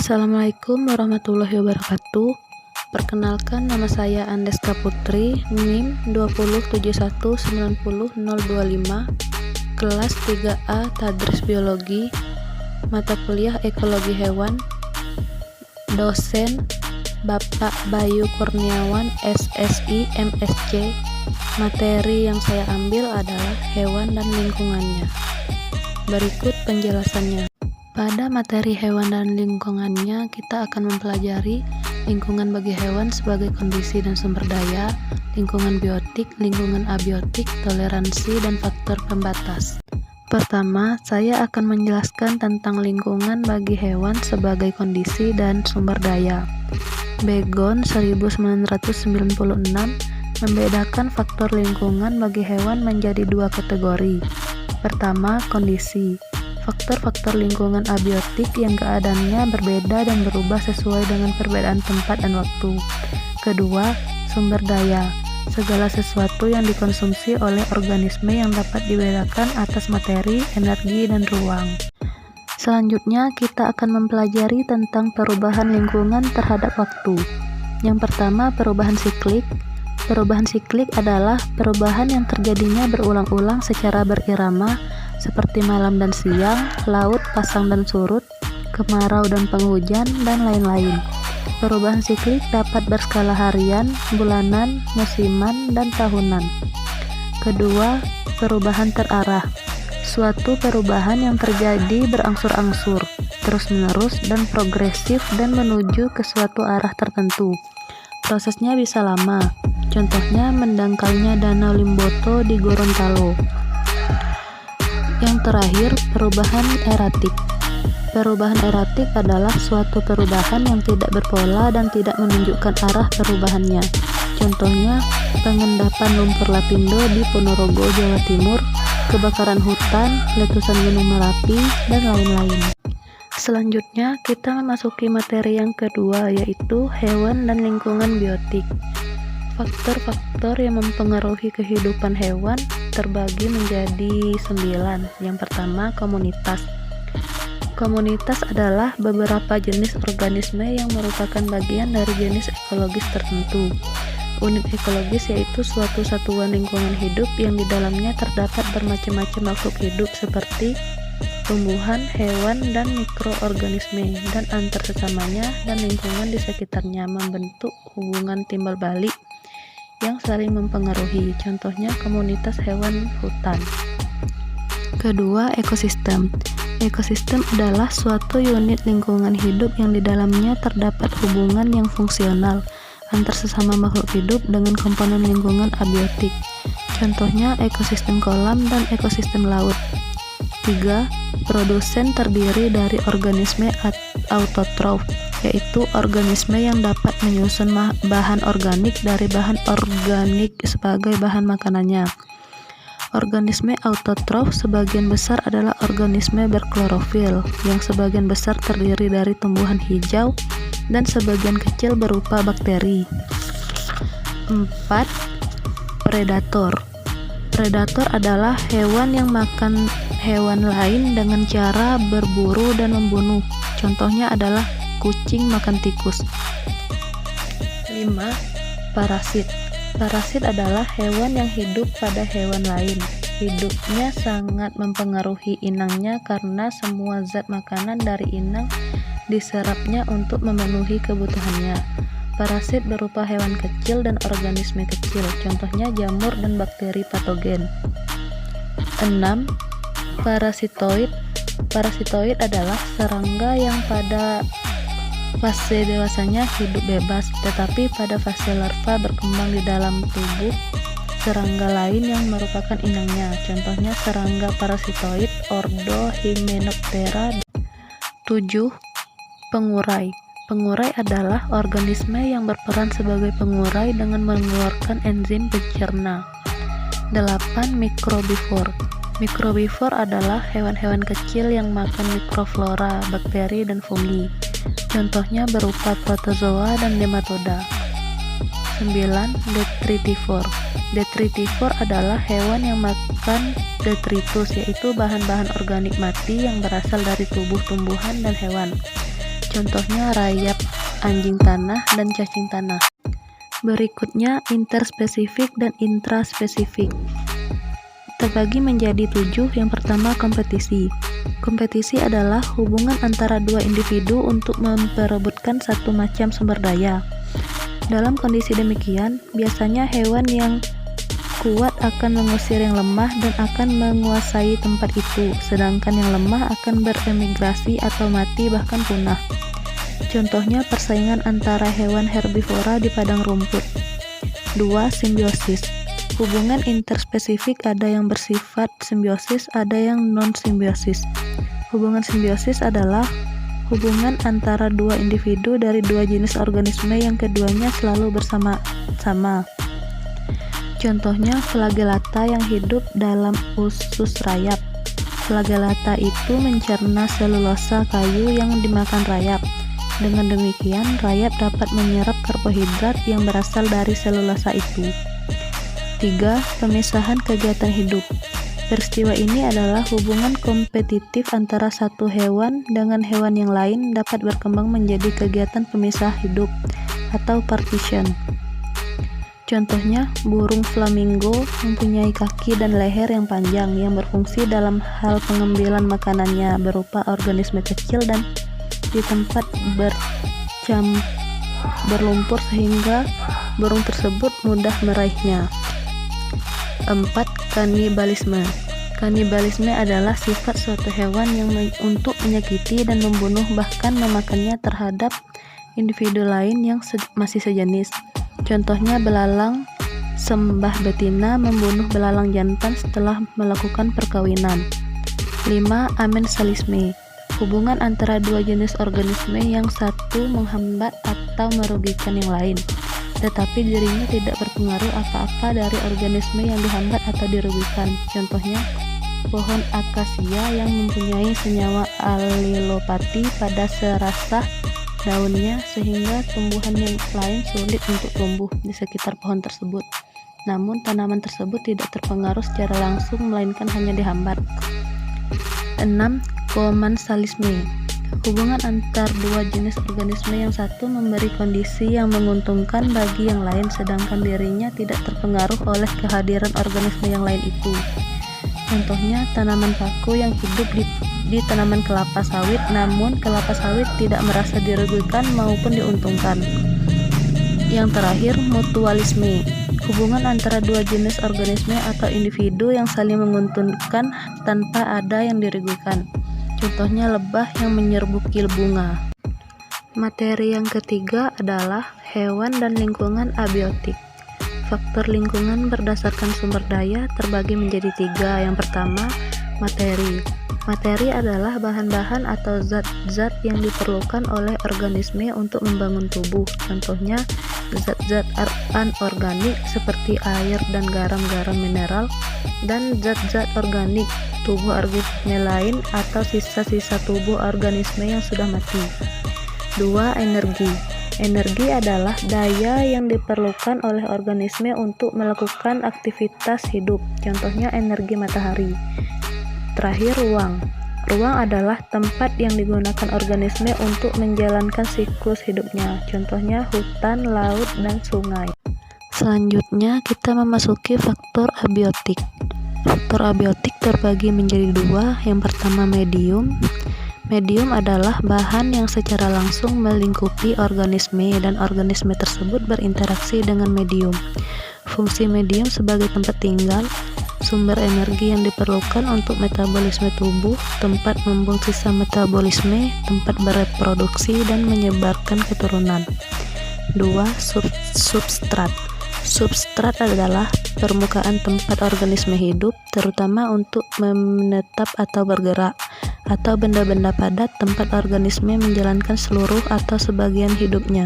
Assalamualaikum warahmatullahi wabarakatuh. Perkenalkan, nama saya Andeska Putri, NIM 207190025, kelas 3A Tadris Biologi, mata kuliah Ekologi Hewan, dosen Bapak Bayu Kurniawan, SSI, MSc. Materi yang saya ambil adalah hewan dan lingkungannya. Berikut penjelasannya. Pada materi hewan dan lingkungannya, kita akan mempelajari lingkungan bagi hewan sebagai kondisi dan sumber daya, lingkungan biotik, lingkungan abiotik, toleransi, dan faktor pembatas. Pertama, saya akan menjelaskan tentang lingkungan bagi hewan sebagai kondisi dan sumber daya. Begon 1996 membedakan faktor lingkungan bagi hewan menjadi dua kategori. Pertama, kondisi. Faktor-faktor lingkungan abiotik yang keadaannya berbeda dan berubah sesuai dengan perbedaan tempat dan waktu. Kedua, sumber daya. Segala sesuatu yang dikonsumsi oleh organisme yang dapat dibedakan atas materi, energi, dan ruang. Selanjutnya, kita akan mempelajari tentang perubahan lingkungan terhadap waktu. Yang pertama, perubahan siklik. Perubahan siklik adalah perubahan yang terjadinya berulang-ulang secara berirama, seperti malam dan siang, laut pasang dan surut, kemarau dan penghujan, dan lain-lain. Perubahan siklik dapat berskala harian, bulanan, musiman, dan tahunan. Kedua, perubahan terarah. Suatu perubahan yang terjadi berangsur-angsur, terus-menerus, dan progresif dan menuju ke suatu arah tertentu. Prosesnya bisa lama. Contohnya mendangkalnya Danau Limboto di Gorontalo. Yang terakhir, perubahan eratik. Perubahan eratik adalah suatu perubahan yang tidak berpola dan tidak menunjukkan arah perubahannya. Contohnya, pengendapan lumpur lapindo di Ponorogo, Jawa Timur, kebakaran hutan, letusan Gunung Merapi, dan lain-lain. Selanjutnya, kita memasuki materi yang kedua, yaitu hewan dan lingkungan biotik. Faktor-faktor yang mempengaruhi kehidupan hewan terbagi menjadi 9. Yang pertama, komunitas. Komunitas adalah beberapa jenis organisme yang merupakan bagian dari jenis ekologis tertentu. Unit ekologis yaitu suatu satuan lingkungan hidup yang di dalamnya terdapat bermacam-macam makhluk hidup seperti tumbuhan, hewan, dan mikroorganisme, dan antar sesamanya dan lingkungan di sekitarnya membentuk hubungan timbal balik yang saling mempengaruhi, contohnya komunitas hewan hutan. Kedua, ekosistem. Ekosistem adalah suatu unit lingkungan hidup yang di dalamnya terdapat hubungan yang fungsional antar sesama makhluk hidup dengan komponen lingkungan abiotik, contohnya ekosistem kolam dan ekosistem laut. 3. Produsen terdiri dari organisme autotrof, yaitu organisme yang dapat menyusun bahan organik dari bahan organik sebagai bahan makanannya. Organisme autotrof sebagian besar adalah organisme berklorofil, yang sebagian besar terdiri dari tumbuhan hijau dan sebagian kecil berupa bakteri. 4. Predator. Predator adalah hewan yang makan hewan lain dengan cara berburu dan membunuh. Contohnya adalah kucing makan tikus. 5. Parasit. Parasit adalah hewan yang hidup pada hewan lain. Hidupnya sangat mempengaruhi inangnya karena semua zat makanan dari inang diserapnya untuk memenuhi kebutuhannya. Parasit berupa hewan kecil dan organisme kecil, contohnya jamur dan bakteri patogen. 6. Parasitoid. Parasitoid adalah serangga yang pada fase dewasanya hidup bebas, tetapi pada fase larva berkembang di dalam tubuh serangga lain yang merupakan inangnya, contohnya serangga parasitoid ordo Hymenoptera. 7. Pengurai. Pengurai adalah organisme yang berperan sebagai pengurai dengan mengeluarkan enzim pencerna. 8. Mikrobivor. Mikrobivor adalah hewan-hewan kecil yang makan mikroflora, bakteri, dan fungi. Contohnya berupa protozoa dan nematoda. 9. Detritivor. Detritivor adalah hewan yang makan detritus, yaitu bahan-bahan organik mati yang berasal dari tubuh tumbuhan dan hewan. contohnya rayap, anjing tanah, dan cacing tanah. Berikutnya interspesifik dan intraspesifik. Terbagi menjadi 7. Yang pertama, kompetisi. Kompetisi adalah hubungan antara dua individu untuk memperebutkan satu macam sumber daya. Dalam kondisi demikian, biasanya hewan yang kuat akan mengusir yang lemah dan akan menguasai tempat itu, sedangkan yang lemah akan beremigrasi atau mati bahkan punah. Contohnya persaingan antara hewan herbivora di padang rumput. 2. Simbiosis. Hubungan interspesifik ada yang bersifat simbiosis, ada yang non-simbiosis. Hubungan simbiosis adalah hubungan antara dua individu dari dua jenis organisme yang keduanya selalu bersama-sama. Contohnya flagellata yang hidup dalam usus rayap. Flagellata itu mencerna selulosa kayu yang dimakan rayap. Dengan demikian, rayap dapat menyerap karbohidrat yang berasal dari selulosa itu. 3. Pemisahan kegiatan hidup. Peristiwa ini adalah hubungan kompetitif antara satu hewan dengan hewan yang lain dapat berkembang menjadi kegiatan pemisah hidup atau partition. Contohnya, burung flamingo mempunyai kaki dan leher yang panjang yang berfungsi dalam hal pengambilan makanannya berupa organisme kecil dan di tempat berlumpur sehingga burung tersebut mudah meraihnya. 4. Kanibalisme. Kanibalisme adalah sifat suatu hewan yang untuk menyakiti dan membunuh bahkan memakannya terhadap individu lain yang masih sejenis. Contohnya belalang sembah betina membunuh belalang jantan setelah melakukan perkawinan. 5. Amensalisme. Hubungan antara dua jenis organisme yang satu menghambat atau merugikan yang lain, tetapi dirinya tidak berpengaruh apa-apa dari organisme yang dihambat atau dirugikan. Contohnya, pohon akasia yang mempunyai senyawa alilopati pada serasah daunnya sehingga tumbuhan yang lain sulit untuk tumbuh di sekitar pohon tersebut. Namun tanaman tersebut tidak terpengaruh secara langsung melainkan hanya dihambat. 6. Komensalisme. Hubungan antar dua jenis organisme yang satu memberi kondisi yang menguntungkan bagi yang lain sedangkan dirinya tidak terpengaruh oleh kehadiran organisme yang lain itu. Contohnya tanaman paku yang hidup di tanaman kelapa sawit, namun kelapa sawit tidak merasa dirugikan maupun diuntungkan. Yang terakhir, mutualisme. Hubungan antara dua jenis organisme atau individu yang saling menguntungkan tanpa ada yang dirugikan. Contohnya lebah yang menyerbuki bunga. Materi yang ketiga adalah hewan dan lingkungan abiotik. Faktor lingkungan berdasarkan sumber daya terbagi menjadi 3. Yang pertama, materi. Materi adalah bahan-bahan atau zat-zat yang diperlukan oleh organisme untuk membangun tubuh. Contohnya, zat-zat anorganik seperti air dan garam-garam mineral, dan zat-zat organik, tubuh organisme lain atau sisa-sisa tubuh organisme yang sudah mati. 2. Energi. Energi adalah daya yang diperlukan oleh organisme untuk melakukan aktivitas hidup. Contohnya energi matahari. Terakhir, ruang. Ruang adalah tempat yang digunakan organisme untuk menjalankan siklus hidupnya. Contohnya hutan, laut, dan sungai. Selanjutnya kita memasuki faktor abiotik. Faktor abiotik terbagi menjadi 2. Yang pertama, medium. Medium adalah bahan yang secara langsung melingkupi organisme dan organisme tersebut berinteraksi dengan medium. Fungsi medium sebagai tempat tinggal, sumber energi yang diperlukan untuk metabolisme tubuh, tempat membuang sisa metabolisme, tempat bereproduksi dan menyebarkan keturunan. 2. Substrat. Substrat adalah permukaan tempat organisme hidup, terutama untuk menetap atau bergerak, atau benda-benda padat tempat organisme menjalankan seluruh atau sebagian hidupnya.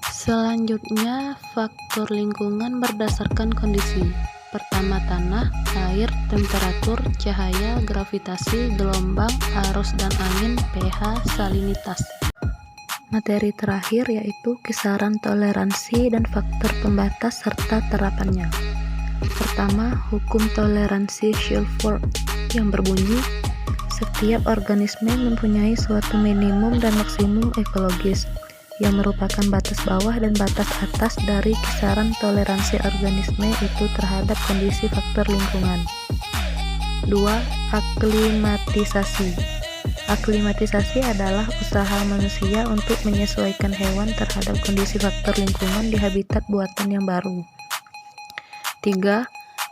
Selanjutnya, faktor lingkungan berdasarkan kondisi. Pertama, tanah, air, temperatur, cahaya, gravitasi, gelombang, arus dan angin, pH, salinitas. Materi terakhir yaitu kisaran toleransi dan faktor pembatas serta terapannya. Pertama, hukum toleransi Shilford yang berbunyi Setiap organisme mempunyai suatu minimum dan maksimum ekologis, yang merupakan batas bawah dan batas atas dari kisaran toleransi organisme itu terhadap kondisi faktor lingkungan. 2. Aklimatisasi. Aklimatisasi adalah usaha manusia untuk menyesuaikan hewan terhadap kondisi faktor lingkungan di habitat buatan yang baru. 3.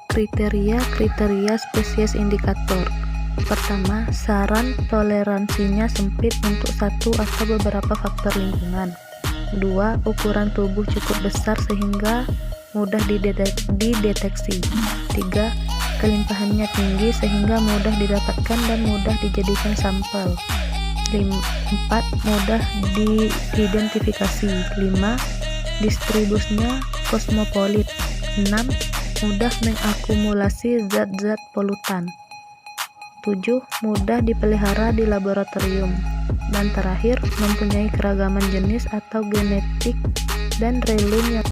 Kriteria spesies indikator. Pertama, saran toleransinya sempit untuk satu atau beberapa faktor lingkungan. 2. Ukuran tubuh cukup besar sehingga mudah dideteksi. 3. Kelimpahannya tinggi sehingga mudah didapatkan dan mudah dijadikan sampel. 4. Mudah diidentifikasi. 5. Distribusinya kosmopolit. 6. Mudah mengakumulasi zat-zat polutan. 7. Mudah dipelihara di laboratorium. Dan terakhir, mempunyai keragaman jenis atau genetik dan relum yang